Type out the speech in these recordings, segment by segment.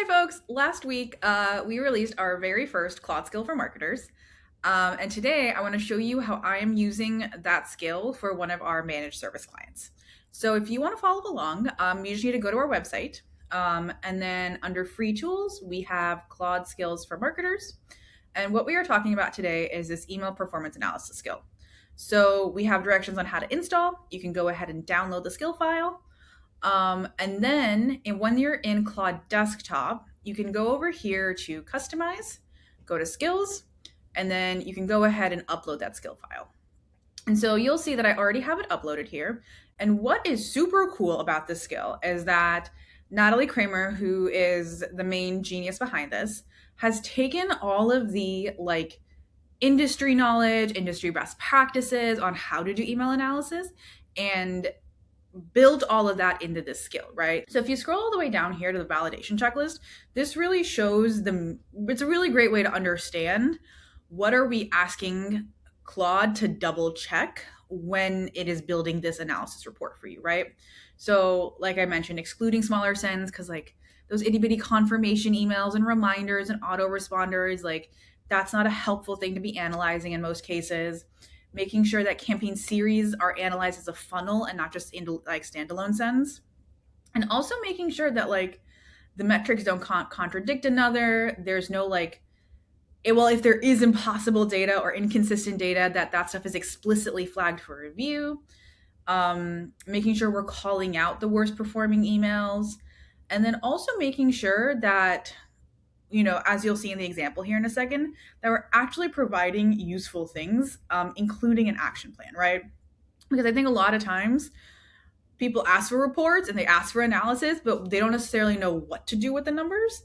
Hi folks, last week we released our very first Claude skill for marketers. And today I want to show you how I am using that skill for one of our managed service clients. So if you want to follow along, you just need to go to our website. And then under free tools, we have Claude skills for marketers. And what we are talking about today is this email performance analysis skill. So we have directions on how to install. You can go ahead and download the skill file. When you're in Claude Desktop, you can go over here to Customize, go to Skills, and then you can go ahead and upload that skill file. And so you'll see that I already have it uploaded here. And what is super cool about this skill is that Natalie Kramer, who is the main genius behind this, has taken all of the industry knowledge, industry best practices on how to do email analysis and build all of that into this skill, right? So if you scroll all the way down here to the validation checklist, this really shows it's a really great way to understand what are we asking Claude to double check when it is building this analysis report for you, right? So like I mentioned, excluding smaller sends, because those itty bitty confirmation emails and reminders and autoresponders, that's not a helpful thing to be analyzing in most cases. Making sure that campaign series are analyzed as a funnel and not just into standalone sends. And also making sure that the metrics don't contradict another. There's no if there is impossible data or inconsistent data, that stuff is explicitly flagged for review. Making sure we're calling out the worst performing emails. And then also making sure that, as you'll see in the example here in a second, that we're actually providing useful things, including an action plan, right? Because I think a lot of times people ask for reports and they ask for analysis, but they don't necessarily know what to do with the numbers.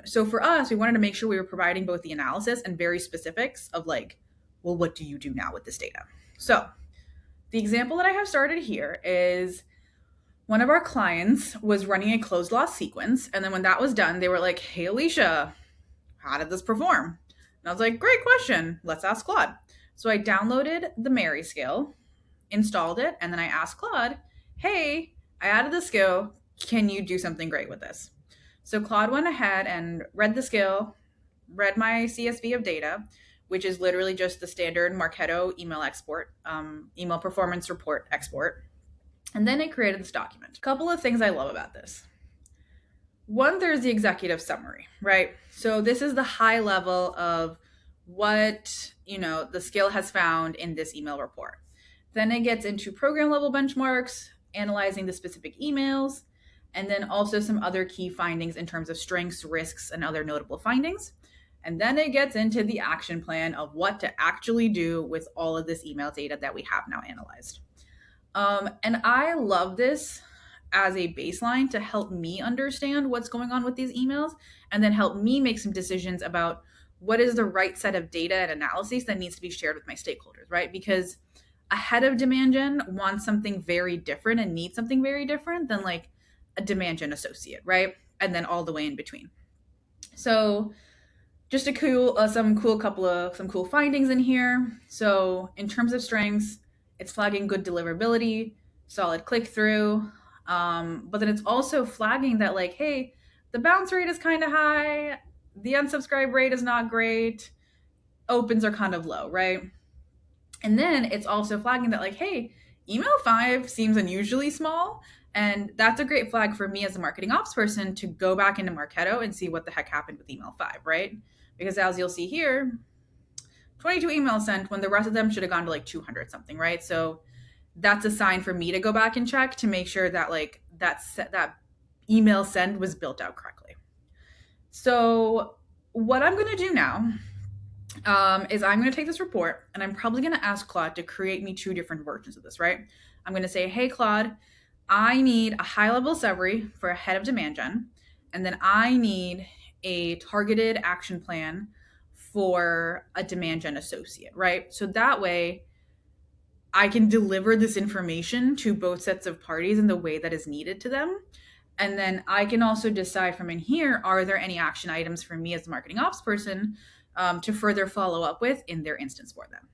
So for us, we wanted to make sure we were providing both the analysis and very specifics of what do you do now with this data? So the example that I have started here is one of our clients was running a closed loss sequence. And then when that was done, they were like, hey, Alicia, how did this perform? And I was like, great question. Let's ask Claude. So I downloaded the Mary skill, installed it, and then I asked Claude, hey, I added the skill. Can you do something great with this? So Claude went ahead and read the skill, read my CSV of data, which is literally just the standard Marketo email export, email performance report export. And then it created this document. A couple of things I love about this. One, there's the executive summary, right? So this is the high level of what, the skill has found in this email report. Then it gets into program level benchmarks, analyzing the specific emails, and then also some other key findings in terms of strengths, risks, and other notable findings. And then it gets into the action plan of what to actually do with all of this email data that we have now analyzed. And I love this as a baseline to help me understand what's going on with these emails and then help me make some decisions about what is the right set of data and analyses that needs to be shared with my stakeholders, right? Because a head of demand gen wants something very different and needs something very different than a demand gen associate, right? And then all the way in between. So just some cool findings in here. So in terms of strengths, it's flagging good deliverability, solid click through. But then it's also flagging that hey, the bounce rate is kind of high, the unsubscribe rate is not great, opens are kind of low, right? And then it's also flagging that hey, email 5 seems unusually small. And that's a great flag for me as a marketing ops person to go back into Marketo and see what the heck happened with email 5, right? Because as you'll see here, 22 emails sent when the rest of them should have gone to 200 something, right? So that's a sign for me to go back and check to make sure that that email send was built out correctly. So what I'm going to do now is I'm going to take this report and I'm probably going to ask Claude to create me 2 different versions of this, right? I'm going to say, hey, Claude, I need a high level summary for a head of demand gen. And then I need a targeted action plan for a demand gen associate, right? So that way I can deliver this information to both sets of parties in the way that is needed to them. And then I can also decide from in here, are there any action items for me as the marketing ops person to further follow up with in their instance for them?